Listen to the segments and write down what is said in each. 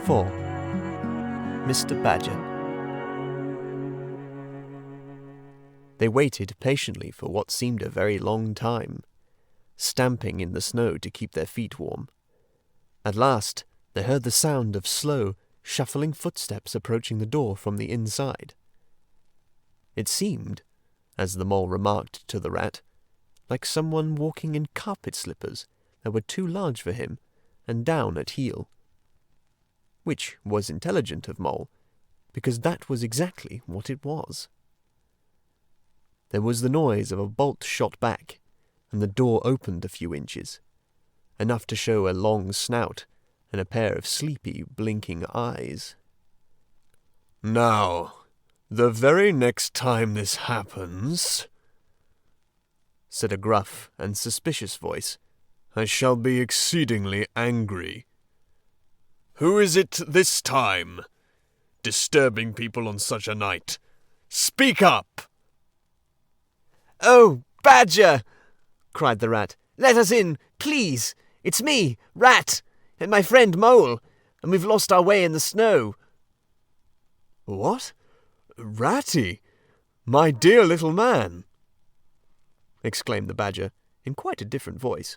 4. Mr. Badger. They waited patiently for what seemed a very long time, stamping in the snow to keep their feet warm. At last, they heard the sound of slow, shuffling footsteps approaching the door from the inside. It seemed, as the mole remarked to the rat, like someone walking in carpet slippers that were too large for him and down at heel. Which was intelligent of Mole, because that was exactly what it was. There was the noise of a bolt shot back, and the door opened a few inches, enough to show a long snout and a pair of sleepy, blinking eyes. "Now, the very next time this happens," said a gruff and suspicious voice, "I shall be exceedingly angry. Who is it this time? Disturbing people on such a night. Speak up!" "Oh, Badger!" cried the rat. "Let us in, please! It's me, Rat, and my friend Mole, and we've lost our way in the snow." "What? Ratty? My dear little man!" exclaimed the Badger, in quite a different voice.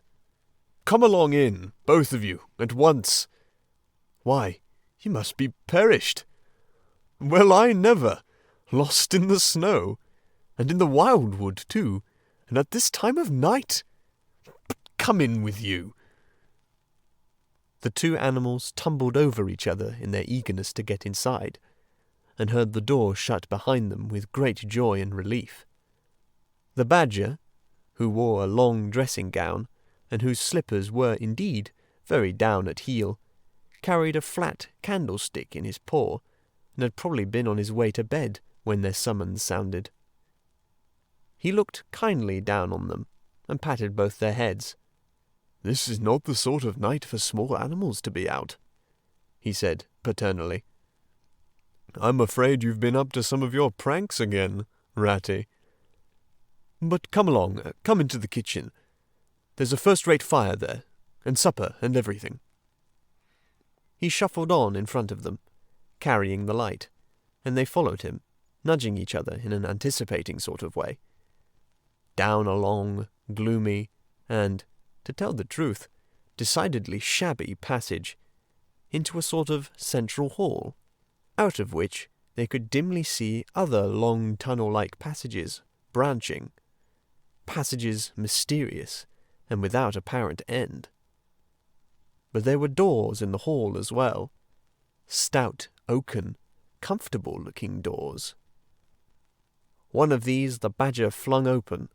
"Come along in, both of you, at once. Why, you must be perished. Well, I never! Lost in the snow, and in the wildwood, too, and at this time of night. But come in with you." The two animals tumbled over each other in their eagerness to get inside, and heard the door shut behind them with great joy and relief. The Badger, who wore a long dressing gown, and whose slippers were indeed very down at heel, carried a flat candlestick in his paw, and had probably been on his way to bed when their summons sounded. He looked kindly down on them, and patted both their heads. "This is not the sort of night for small animals to be out," he said paternally. "I'm afraid you've been up to some of your pranks again, Ratty. But come along, come into the kitchen. There's a first-rate fire there, and supper and everything." He shuffled on in front of them, carrying the light, and they followed him, nudging each other in an anticipating sort of way. Down a long, gloomy, and, to tell the truth, decidedly shabby passage, into a sort of central hall, out of which they could dimly see other long tunnel-like passages branching, passages mysterious and without apparent end. But there were doors in the hall as well, stout, oaken, comfortable-looking doors. One of these the Badger flung open,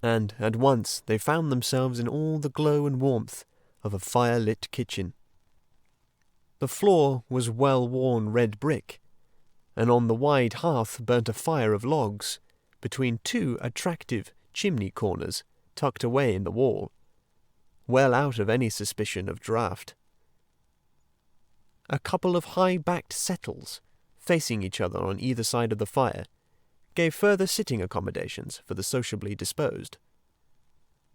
and at once they found themselves in all the glow and warmth of a fire-lit kitchen. The floor was well-worn red brick, and on the wide hearth burnt a fire of logs, between two attractive chimney corners tucked away in the wall, well out of any suspicion of draught. A couple of high-backed settles, facing each other on either side of the fire, gave further sitting accommodations for the sociably disposed.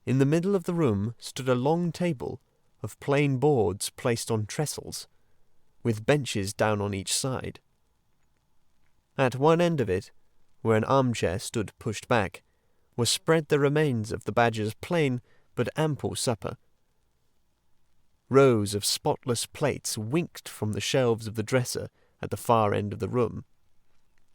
In the middle of the room stood a long table of plain boards placed on trestles, with benches down on each side. At one end of it, where an armchair stood pushed back, were spread the remains of the Badger's plain but ample supper. Rows of spotless plates winked from the shelves of the dresser at the far end of the room,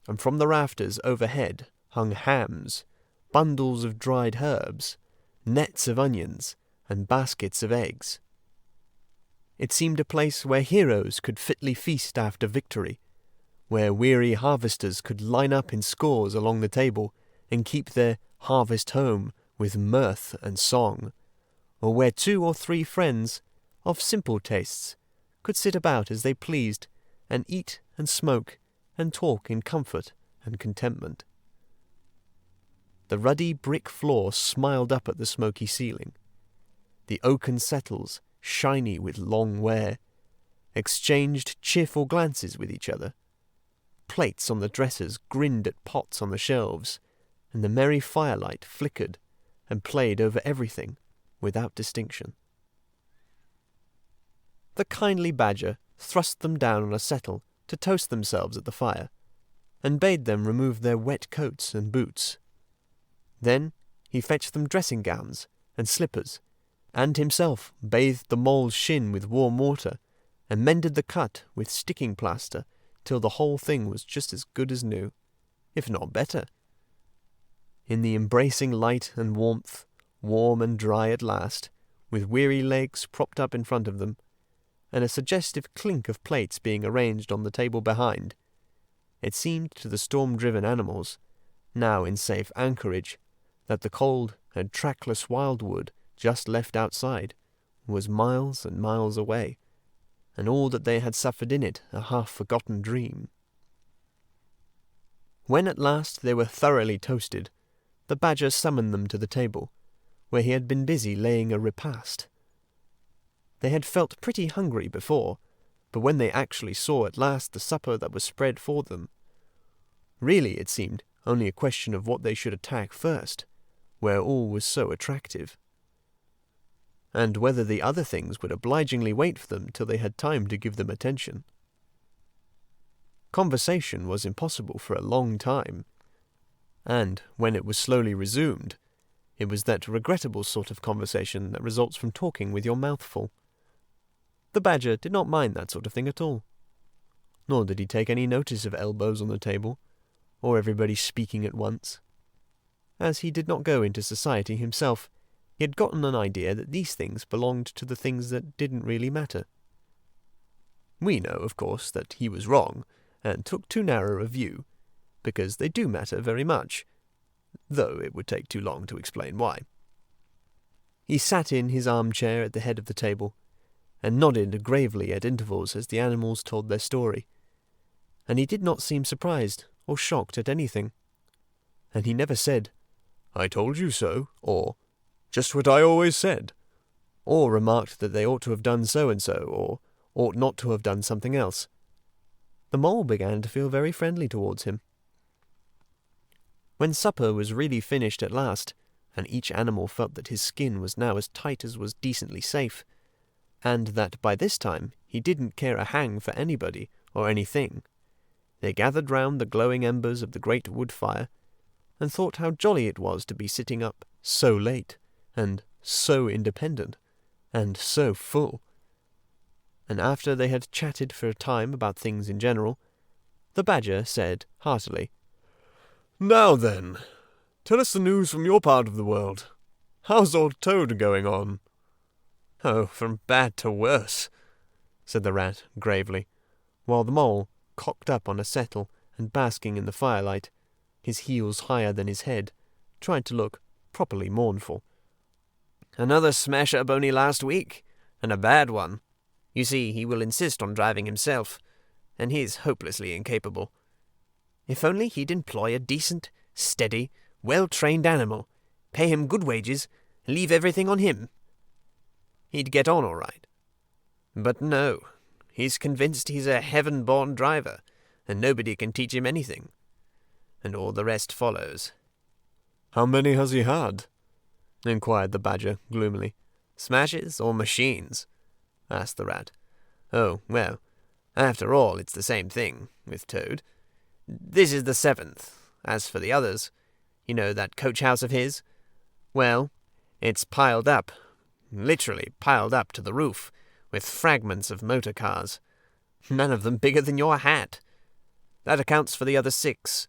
and from the rafters overhead hung hams, bundles of dried herbs, nets of onions, and baskets of eggs. It seemed a place where heroes could fitly feast after victory, where weary harvesters could line up in scores along the table and keep their harvest home with mirth and song, or where 2 or 3 friends of simple tastes could sit about as they pleased and eat and smoke and talk in comfort and contentment. The ruddy brick floor smiled up at the smoky ceiling. The oaken settles, shiny with long wear, exchanged cheerful glances with each other. Plates on the dressers grinned at pots on the shelves, and the merry firelight flickered and played over everything without distinction. The kindly Badger thrust them down on a settle to toast themselves at the fire, and bade them remove their wet coats and boots. Then he fetched them dressing gowns and slippers, and himself bathed the mole's shin with warm water, and mended the cut with sticking plaster till the whole thing was just as good as new, if not better. In the embracing light and warmth, warm and dry at last, with weary legs propped up in front of them, and a suggestive clink of plates being arranged on the table behind, it seemed to the storm-driven animals, now in safe anchorage, that the cold and trackless wildwood just left outside was miles and miles away, and all that they had suffered in it a half-forgotten dream. When at last they were thoroughly toasted, the badger summoned them to the table, where he had been busy laying a repast. They had felt pretty hungry before, but when they actually saw at last the supper that was spread for them, really it seemed only a question of what they should attack first, where all was so attractive, and whether the other things would obligingly wait for them till they had time to give them attention. Conversation was impossible for a long time, and when it was slowly resumed, it was that regrettable sort of conversation that results from talking with your mouth full. The badger did not mind that sort of thing at all, nor did he take any notice of elbows on the table, or everybody speaking at once. As he did not go into society himself, he had gotten an idea that these things belonged to the things that didn't really matter. We know, of course, that he was wrong, and took too narrow a view, because they do matter very much, though it would take too long to explain why. He sat in his armchair at the head of the table, and nodded gravely at intervals as the animals told their story, and he did not seem surprised or shocked at anything, and he never said, "I told you so," or "just what I always said," or remarked that they ought to have done so-and-so, or ought not to have done something else. The mole began to feel very friendly towards him. When supper was really finished at last, and each animal felt that his skin was now as tight as was decently safe, and that by this time he didn't care a hang for anybody or anything, they gathered round the glowing embers of the great wood fire, and thought how jolly it was to be sitting up so late, and so independent, and so full. And after they had chatted for a time about things in general, the badger said heartily, "Now then, tell us the news from your part of the world. How's old Toad going on?" "Oh, from bad to worse," said the rat gravely, while the mole, cocked up on a settle and basking in the firelight, his heels higher than his head, tried to look properly mournful. "Another smash-up only last week, and a bad one. You see, he will insist on driving himself, and he's hopelessly incapable. If only he'd employ a decent, steady, well-trained animal, pay him good wages, and leave everything on him, he'd get on all right. But no, he's convinced he's a heaven-born driver, and nobody can teach him anything, and all the rest follows." "How many has he had?" inquired the badger gloomily. "Smashes or machines?" asked the rat. "Oh, well, after all, it's the same thing with Toad. This is the 7th. As for the others, you know that coach house of his? Well, it's piled up, literally piled up to the roof, with fragments of motor cars, none of them bigger than your hat. That accounts for the other 6,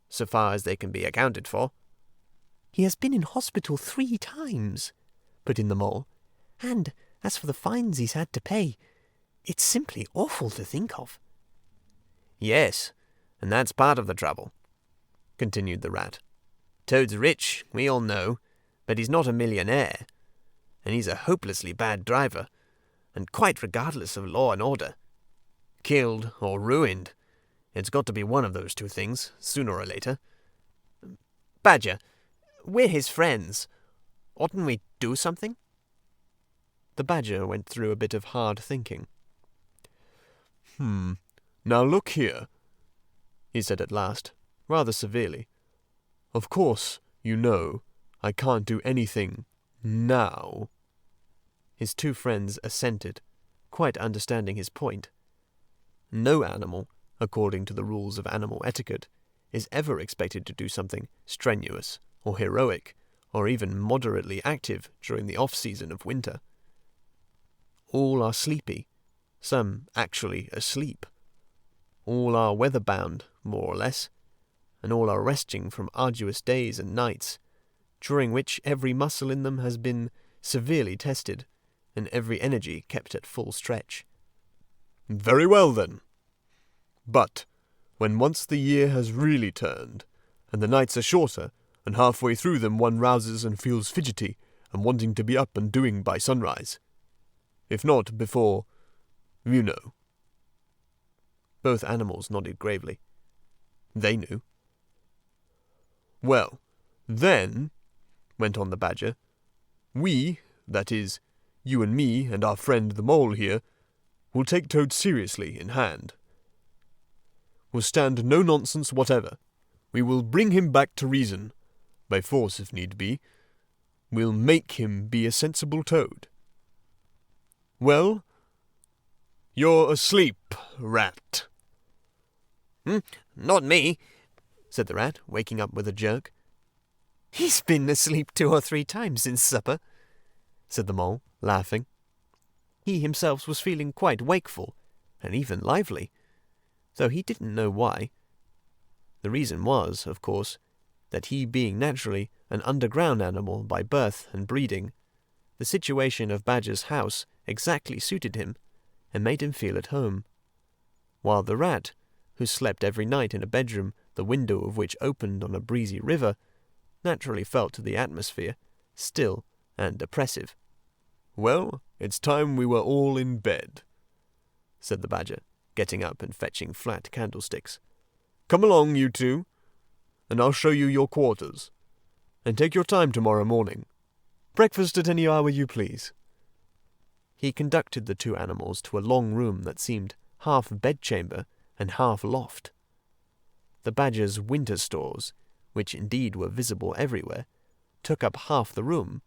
so far as they can be accounted for." "He has been in hospital 3 times, put in the mole, "and as for the fines he's had to pay, it's simply awful to think of." "Yes, and that's part of the trouble," continued the rat. "Toad's rich, we all know, but he's not a millionaire, and he's a hopelessly bad driver, and quite regardless of law and order. Killed or ruined, it's got to be one of those 2 things, sooner or later. Badger, we're his friends. Oughtn't we do something?" The badger went through a bit of hard thinking. "Now look here," he said at last, rather severely. "Of course, you know, I can't do anything now." His 2 friends assented, quite understanding his point, No animal, according to the rules of animal etiquette, is ever expected to do something strenuous or heroic or even moderately active during the off-season of winter. All are sleepy, some actually asleep. All are weather-bound, more or less, and all are resting from arduous days and nights, during which every muscle in them has been severely tested, and every energy kept at full stretch. Very well, then. But when once the year has really turned, and the nights are shorter, and halfway through them one rouses and feels fidgety and wanting to be up and doing by sunrise. If not before, you know. Both animals nodded gravely. They knew. Well, then, went on the badger, we, that is, you and me and our friend the mole here, will take Toad seriously in hand. We'll stand no nonsense whatever. We will bring him back to reason, by force if need be. We'll make him be a sensible toad. Well, you're asleep, rat. Not me, said the rat, waking up with a jerk. He's been asleep 2 or 3 times since supper, said the mole, laughing. He himself was feeling quite wakeful, and even lively, though he didn't know why. The reason was, of course, that he being naturally an underground animal by birth and breeding, the situation of Badger's house exactly suited him, and made him feel at home, while the rat, who slept every night in a bedroom the window of which opened on a breezy river, naturally felt the atmosphere still and oppressive. Well, it's time we were all in bed, said the badger, getting up and fetching flat candlesticks. Come along, you two, and I'll show you your quarters. And take your time tomorrow morning. Breakfast at any hour you please. He conducted the 2 animals to a long room that seemed half bedchamber and half loft. The badger's winter stores, which indeed were visible everywhere, took up half the room.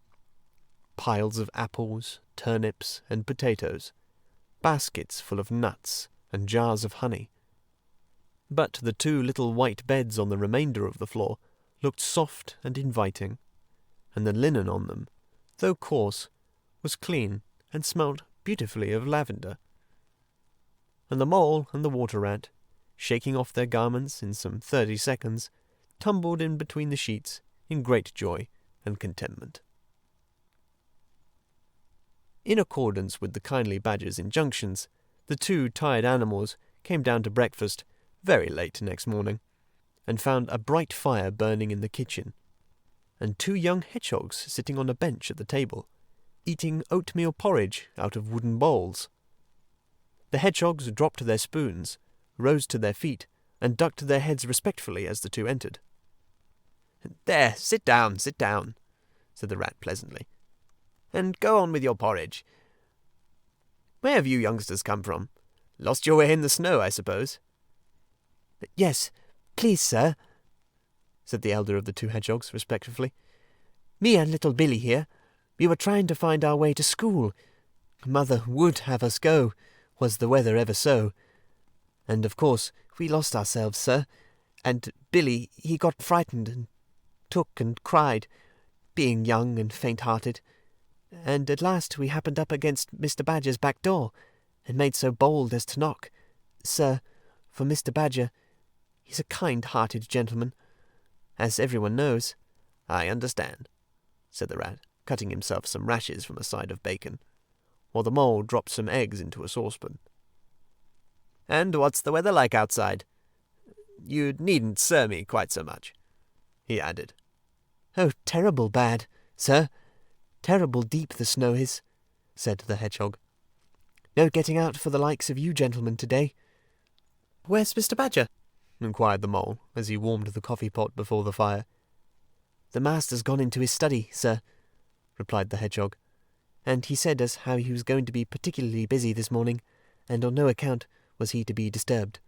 Piles of apples, turnips, and potatoes, baskets full of nuts, and jars of honey. But the 2 little white beds on the remainder of the floor looked soft and inviting, and the linen on them, though coarse, was clean and smelt beautifully of lavender. And the mole and the water rat, shaking off their garments in some 30 seconds, tumbled in between the sheets in great joy and contentment. In accordance with the kindly badger's injunctions, the 2 tired animals came down to breakfast very late next morning, and found a bright fire burning in the kitchen, and 2 young hedgehogs sitting on a bench at the table, eating oatmeal porridge out of wooden bowls. The hedgehogs dropped their spoons, rose to their feet, and ducked their heads respectfully as the 2 entered. "There, sit down, said the rat pleasantly, "and go on with your porridge. Where have you youngsters come from? Lost your way in the snow, I suppose?" "Yes, please, sir," said the elder of the 2 hedgehogs respectfully. "Me and little Billy here. We were trying to find our way to school. Mother would have us go, was the weather ever so. And, of course, we lost ourselves, sir, and Billy, he got frightened and took and cried, being young and faint-hearted, and at last we happened up against Mr. Badger's back door, and made so bold as to knock, sir, for Mr. Badger, he's a kind-hearted gentleman, as everyone knows." "I understand," said the rat, cutting himself some rashers from a side of bacon, while the mole dropped some eggs into a saucepan. "And what's the weather like outside? You needn't sir me quite so much," he added. "Oh, terrible bad, sir. Terrible deep the snow is," said the hedgehog. "No getting out for the likes of you gentlemen today." "Where's Mr. Badger?" inquired the mole, as he warmed the coffee pot before the fire. "The master's gone into his study, sir," replied the hedgehog, "and he said as how he was going to be particularly busy this morning, and on no account was he to be disturbed."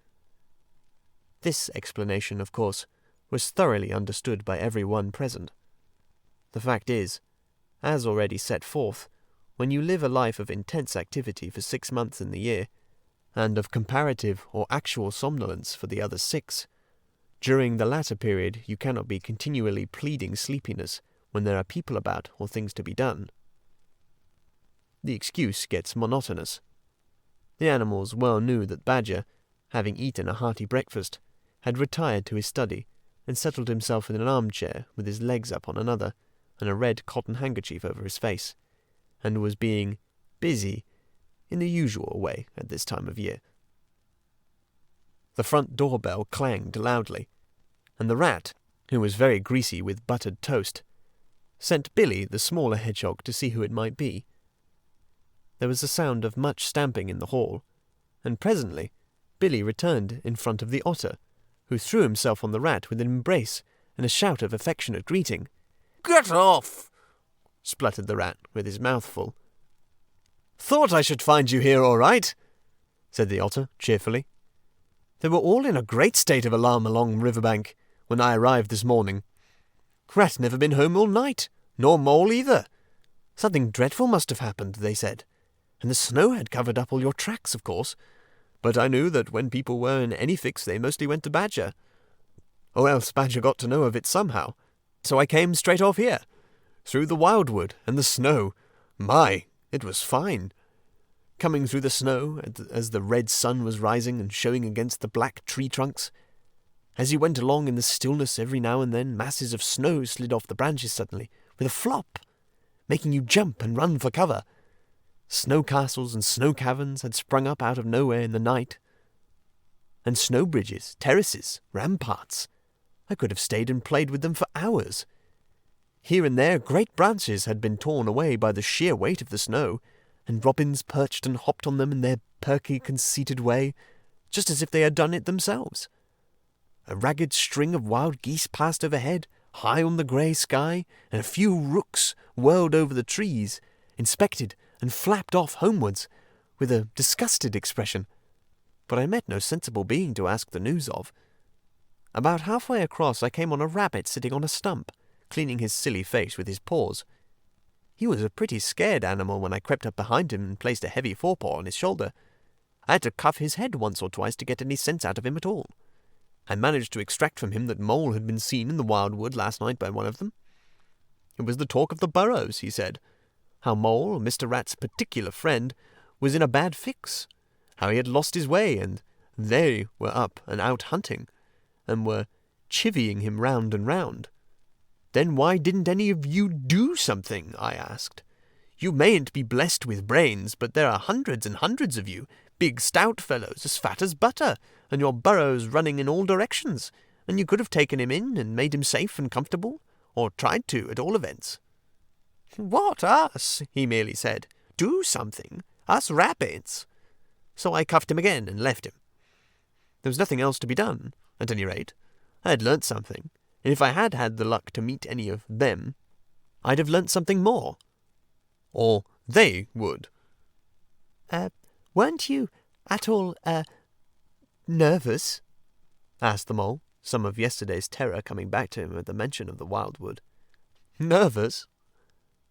This explanation, of course, was thoroughly understood by every one present. The fact is, as already set forth, when you live a life of intense activity for 6 months in the year, and of comparative or actual somnolence for the other 6. During the latter period, you cannot be continually pleading sleepiness when there are people about or things to be done. The excuse gets monotonous. The animals well knew that Badger, having eaten a hearty breakfast, had retired to his study and settled himself in an armchair with his legs up on another and a red cotton handkerchief over his face, and was being busy in the usual way at this time of year. The front doorbell clanged loudly, and the rat, who was very greasy with buttered toast, sent Billy, the smaller hedgehog, to see who it might be. There was a sound of much stamping in the hall, and presently Billy returned in front of the otter, who threw himself on the rat with an embrace and a shout of affectionate greeting. "Get off!" spluttered the rat with his mouth full. "Thought I should find you here all right," said the otter cheerfully. "They were all in a great state of alarm along the riverbank when I arrived this morning. Rat never been home all night, nor Mole either. Something dreadful must have happened, they said, and the snow had covered up all your tracks, of course. But I knew that when people were in any fix they mostly went to Badger. Or else Badger got to know of it somehow. So I came straight off here, through the wildwood and the snow. My, it was fine. Coming through the snow as the red sun was rising and showing against the black tree trunks. As you went along in the stillness, every now and then masses of snow slid off the branches suddenly, with a flop, making you jump and run for cover. Snow castles and snow caverns had sprung up out of nowhere in the night. And snow bridges, terraces, ramparts. I could have stayed and played with them for hours. Here and there great branches had been torn away by the sheer weight of the snow, and robins perched and hopped on them in their perky, conceited way, just as if they had done it themselves. A ragged string of wild geese passed overhead, high on the grey sky, and a few rooks whirled over the trees, inspected and flapped off homewards, with a disgusted expression. But I met no sensible being to ask the news of. About halfway across I came on a rabbit sitting on a stump, cleaning his silly face with his paws. He was a pretty scared animal when I crept up behind him and placed a heavy forepaw on his shoulder. I had to cuff his head once or twice to get any sense out of him at all. I managed to extract from him that Mole had been seen in the wildwood last night by one of them. It was the talk of the burrows, he said. How Mole, Mr. Rat's particular friend, was in a bad fix. How he had lost his way, and they were up and out hunting, and were chivying him round and round. Then why didn't any of you do something? I asked. You mayn't be blessed with brains, but there are hundreds and hundreds of you, big stout fellows, as fat as butter, and your burrows running in all directions, and you could have taken him in and made him safe and comfortable, or tried to, at all events. What, us? He merely said. Do something? Us rabbits? So I cuffed him again and left him. There was nothing else to be done, at any rate. I had learnt something, and if I had had the luck to meet any of them, I'd have learnt something more. Or they would. Weren't you at all, nervous? Asked the Mole, some of yesterday's terror coming back to him at the mention of the wildwood. Nervous?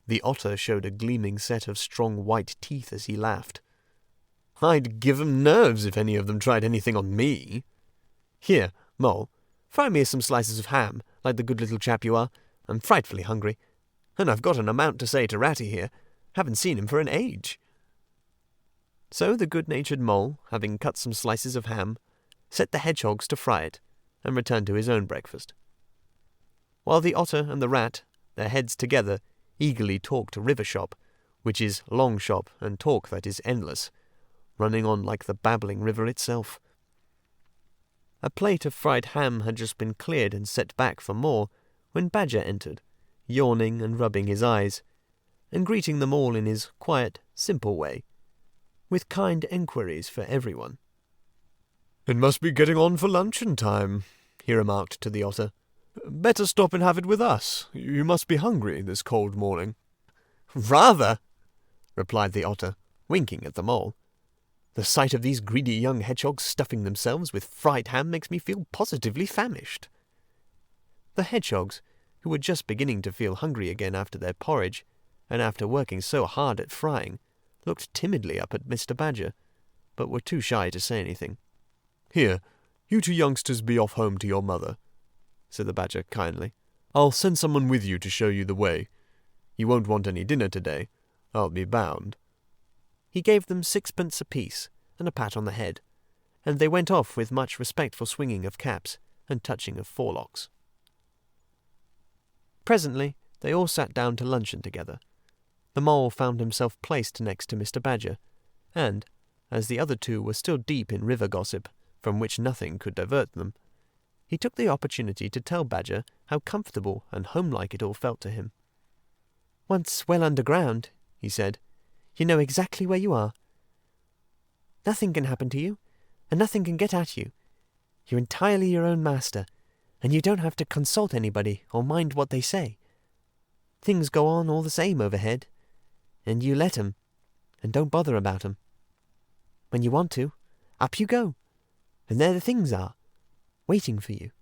The otter showed a gleaming set of strong white teeth as he laughed. I'd give 'em nerves if any of them tried anything on me. Here, Mole, fry me some slices of ham, like the good little chap you are. I'm frightfully hungry, and I've got an amount to say to Ratty here. Haven't seen him for an age. So the good-natured Mole, having cut some slices of ham, set the hedgehogs to fry it, and returned to his own breakfast. While the otter and the rat, their heads together, eagerly talked river shop, which is long shop and talk that is endless, running on like the babbling river itself. A plate of fried ham had just been cleared and set back for more, when Badger entered, yawning and rubbing his eyes, and greeting them all in his quiet, simple way, with kind enquiries for everyone. It must be getting on for luncheon time, he remarked to the otter. Better stop and have it with us. You must be hungry this cold morning. Rather, replied the otter, winking at the Mole. The sight of these greedy young hedgehogs stuffing themselves with fried ham makes me feel positively famished. The hedgehogs, who were just beginning to feel hungry again after their porridge, and after working so hard at frying, looked timidly up at Mr. Badger, but were too shy to say anything. "Here, you two youngsters be off home to your mother," said the Badger kindly. "I'll send someone with you to show you the way. You won't want any dinner today, I'll be bound." He gave them 6pence apiece and a pat on the head, and they went off with much respectful swinging of caps and touching of forelocks. Presently they all sat down to luncheon together. The Mole found himself placed next to Mr. Badger, and, as the other two were still deep in river gossip, from which nothing could divert them, he took the opportunity to tell Badger how comfortable and homelike it all felt to him. "Once well underground," he said, "you know exactly where you are. Nothing can happen to you, and nothing can get at you. You're entirely your own master, and you don't have to consult anybody or mind what they say. Things go on all the same overhead, and you let 'em, and don't bother about 'em. When you want to, up you go, and there the things are, waiting for you."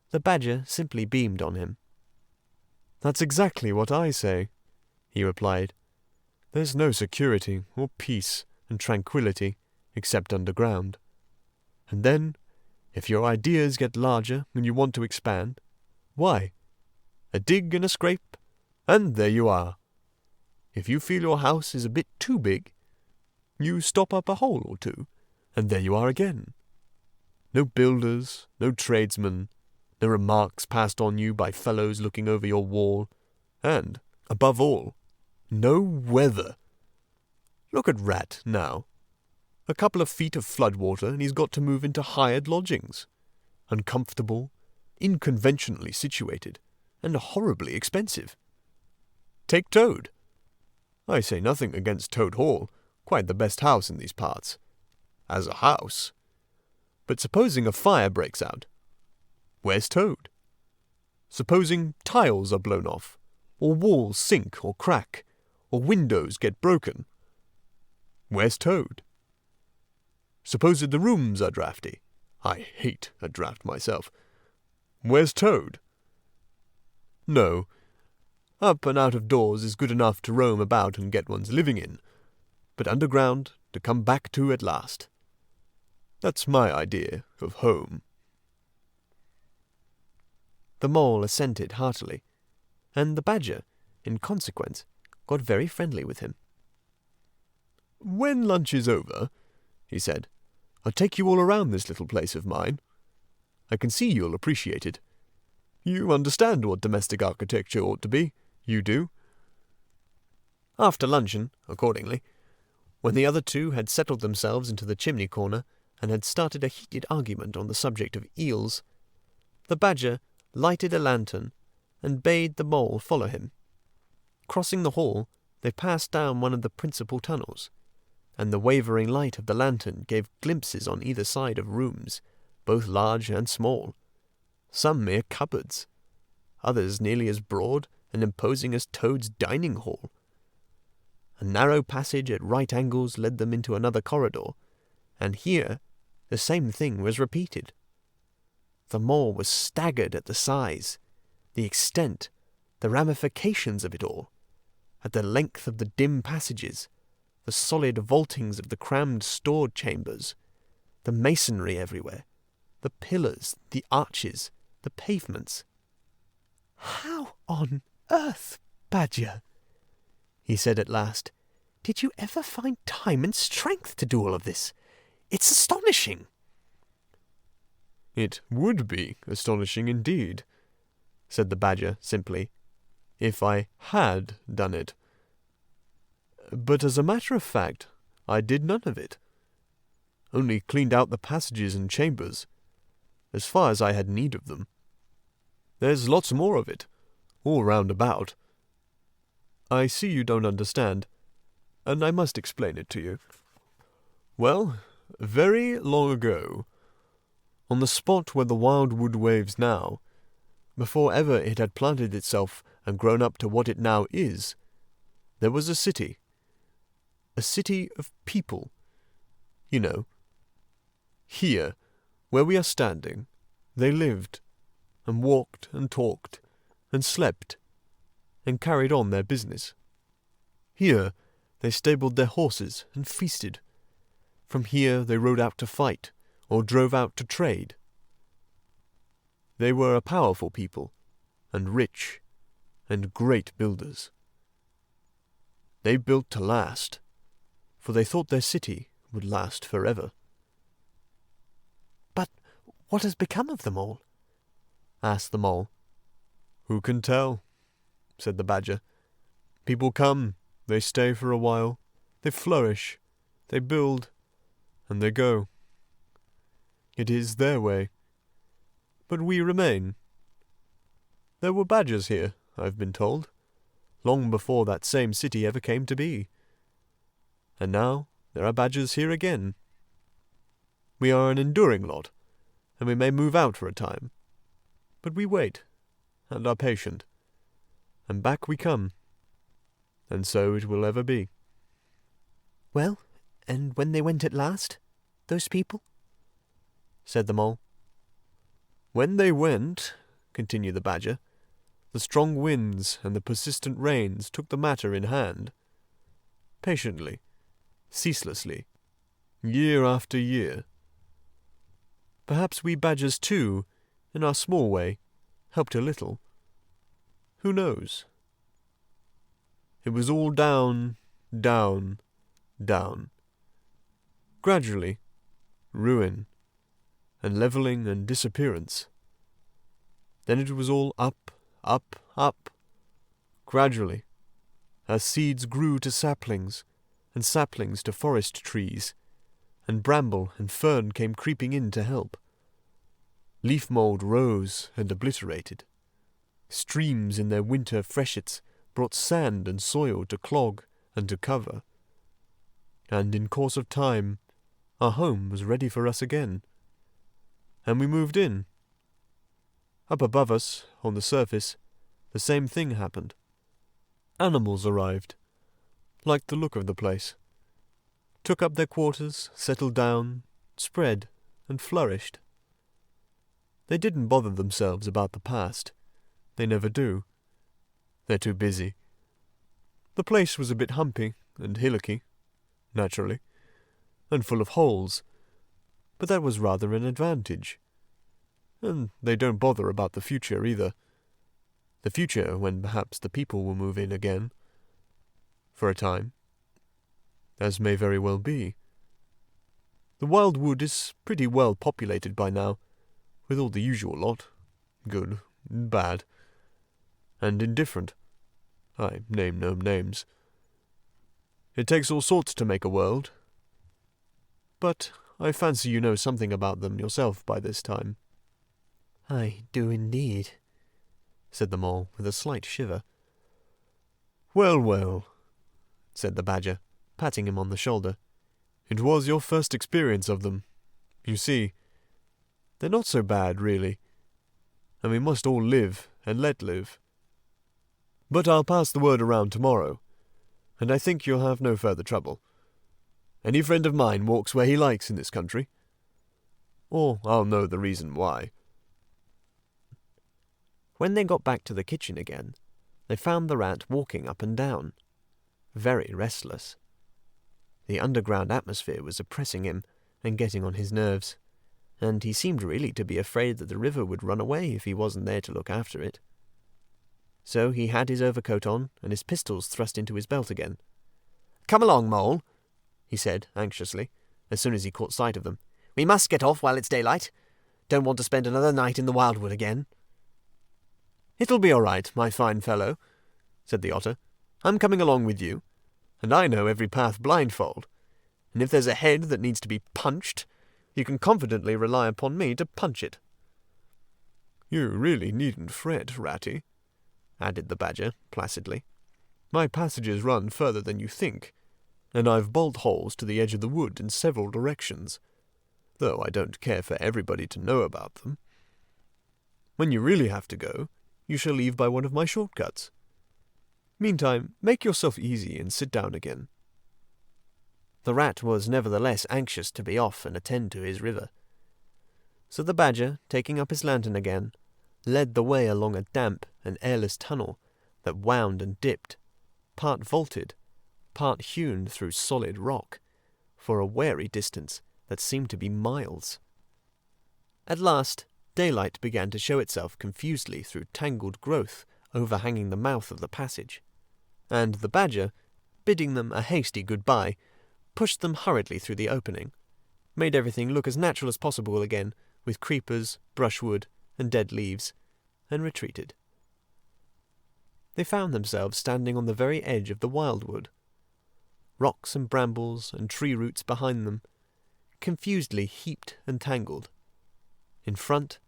The Badger simply beamed on him. "That's exactly what I say," he replied. "There's no security or peace and tranquility except underground. And then, if your ideas get larger and you want to expand, why, a dig and a scrape, and there you are. If you feel your house is a bit too big, you stop up a hole or two, and there you are again. No builders, no tradesmen, no remarks passed on you by fellows looking over your wall, and, above all, no weather. Look at Rat now. A couple of feet of flood water and he's got to move into hired lodgings. Uncomfortable, inconventionally situated, and horribly expensive. Take Toad. I say nothing against Toad Hall, quite the best house in these parts. As a house. But supposing a fire breaks out, where's Toad? Supposing tiles are blown off, or walls sink or crack, or windows get broken, where's Toad? Suppose the rooms are draughty. I hate a draught myself. Where's Toad? No, up and out of doors is good enough to roam about and get one's living in, but underground to come back to at last. That's my idea of home." The Mole assented heartily, and the Badger, in consequence, got very friendly with him. "When lunch is over," he said, "I'll take you all around this little place of mine. I can see you'll appreciate it. You understand what domestic architecture ought to be, you do." After luncheon, accordingly, when the other two had settled themselves into the chimney corner and had started a heated argument on the subject of eels, the Badger lighted a lantern and bade the Mole follow him. Crossing the hall, they passed down one of the principal tunnels, and the wavering light of the lantern gave glimpses on either side of rooms, both large and small, some mere cupboards, others nearly as broad and imposing as Toad's dining hall. A narrow passage at right angles led them into another corridor, and here the same thing was repeated. The Mole was staggered at the size, the extent, the ramifications of it all, at the length of the dim passages, the solid vaultings of the crammed stored chambers, the masonry everywhere, the pillars, the arches, the pavements. "How on earth, Badger," he said at last, "did you ever find time and strength to do all of this? It's astonishing." "It would be astonishing indeed," said the Badger simply, "if I had done it. But as a matter of fact, I did none of it. Only cleaned out the passages and chambers, as far as I had need of them. There's lots more of it, all round about. I see you don't understand, and I must explain it to you. Well, very long ago, on the spot where the wildwood waves now, before ever it had planted itself and grown up to what it now is, there was a city of people, you know. Here, where we are standing, they lived, and walked and talked, and slept, and carried on their business. Here, they stabled their horses and feasted. From here they rode out to fight, or drove out to trade. They were a powerful people, and rich, and great builders. They built to last, for they thought their city would last forever. "But what has become of them all?" asked the Mole. "Who can tell?" said the Badger. "People come, they stay for a while, they flourish, they build, and they go. It is their way. But we remain. There were badgers here, I've been told, long before that same city ever came to be. And now there are badgers here again. We are an enduring lot, and we may move out for a time. But we wait, and are patient. And back we come. And so it will ever be." "Well, and when they went at last, those people?" said the Mole. "When they went," continued the Badger, "the strong winds and the persistent rains took the matter in hand. Patiently, ceaselessly, year after year. Perhaps we badgers too, in our small way, helped a little. Who knows? It was all down, down, down. Gradually, ruin, and levelling and disappearance. Then it was all up, up, up. Gradually, as seeds grew to saplings, and saplings to forest trees, and bramble and fern came creeping in to help. Leaf mould rose and obliterated. Streams in their winter freshets brought sand and soil to clog and to cover. And in course of time, our home was ready for us again. And we moved in. Up above us, on the surface, the same thing happened. Animals arrived, liked the look of the place, took up their quarters, settled down, spread, and flourished. They didn't bother themselves about the past. They never do. They're too busy. The place was a bit humpy and hillocky, naturally, and full of holes, but that was rather an advantage. And they don't bother about the future either. The future when perhaps the people will move in again. For a time. As may very well be. The wild wood is pretty well populated by now, with all the usual lot, good, bad, and indifferent. I name no names. It takes all sorts to make a world. But I fancy you know something about them yourself by this time. "I do indeed," said the Mole with a slight shiver. "Well, well," said the Badger, patting him on the shoulder. "It was your first experience of them. You see, they're not so bad, really, and we must all live and let live. But I'll pass the word around tomorrow, and I think you'll have no further trouble. Any friend of mine walks where he likes in this country, or I'll know the reason why." When they got back to the kitchen again, they found the rat walking up and down, very restless. The underground atmosphere was oppressing him and getting on his nerves, and he seemed really to be afraid that the river would run away if he wasn't there to look after it. So he had his overcoat on and his pistols thrust into his belt again. "Come along, Mole," he said anxiously, as soon as he caught sight of them. "We must get off while it's daylight. Don't want to spend another night in the wildwood again." "It'll be all right, my fine fellow," said the Otter. "I'm coming along with you, and I know every path blindfold, and if there's a head that needs to be punched, you can confidently rely upon me to punch it." "You really needn't fret, Ratty," added the Badger placidly. "My passages run further than you think, and I've bolt holes to the edge of the wood in several directions, though I don't care for everybody to know about them. When you really have to go, you shall leave by one of my shortcuts. Meantime, make yourself easy and sit down again." The rat was nevertheless anxious to be off and attend to his river. So the Badger, taking up his lantern again, led the way along a damp and airless tunnel that wound and dipped, part vaulted, part hewn through solid rock, for a wary distance that seemed to be miles. At last, daylight began to show itself confusedly through tangled growth overhanging the mouth of the passage, and the badger, bidding them a hasty goodbye, pushed them hurriedly through the opening, made everything look as natural as possible again, with creepers, brushwood, and dead leaves, and retreated. They found themselves standing on the very edge of the wildwood, rocks and brambles and tree roots behind them, confusedly heaped and tangled. In front,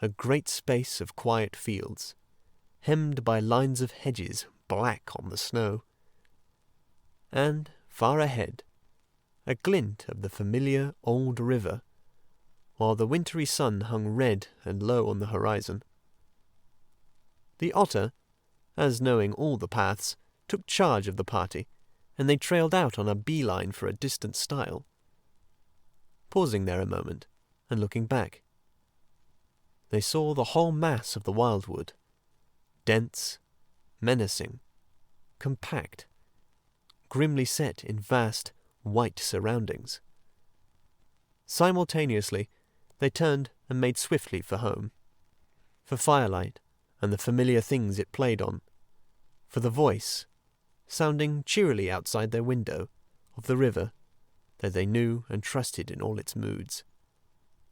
a great space of quiet fields, hemmed by lines of hedges black on the snow. And, far ahead, a glint of the familiar old river, while the wintry sun hung red and low on the horizon. The otter, as knowing all the paths, took charge of the party, and they trailed out on a bee-line for a distant stile, pausing there a moment and looking back. They saw the whole mass of the wildwood, dense, menacing, compact, grimly set in vast, white surroundings. Simultaneously, they turned and made swiftly for home, for firelight and the familiar things it played on, for the voice, sounding cheerily outside their window, of the river that they knew and trusted in all its moods,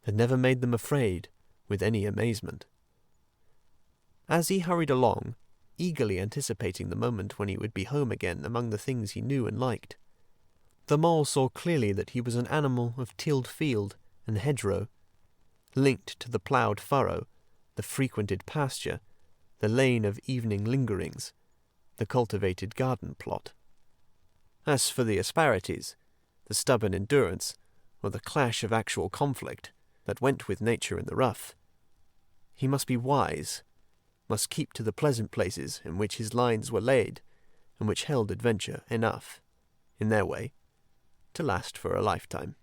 that never made them afraid with any amazement. As he hurried along, eagerly anticipating the moment when he would be home again among the things he knew and liked, the mole saw clearly that he was an animal of tilled field and hedgerow, linked to the ploughed furrow, the frequented pasture, the lane of evening lingerings, the cultivated garden plot. As for the asperities, the stubborn endurance, or the clash of actual conflict that went with nature in the rough, he must be wise, must keep to the pleasant places in which his lines were laid, and which held adventure enough, in their way, to last for a lifetime.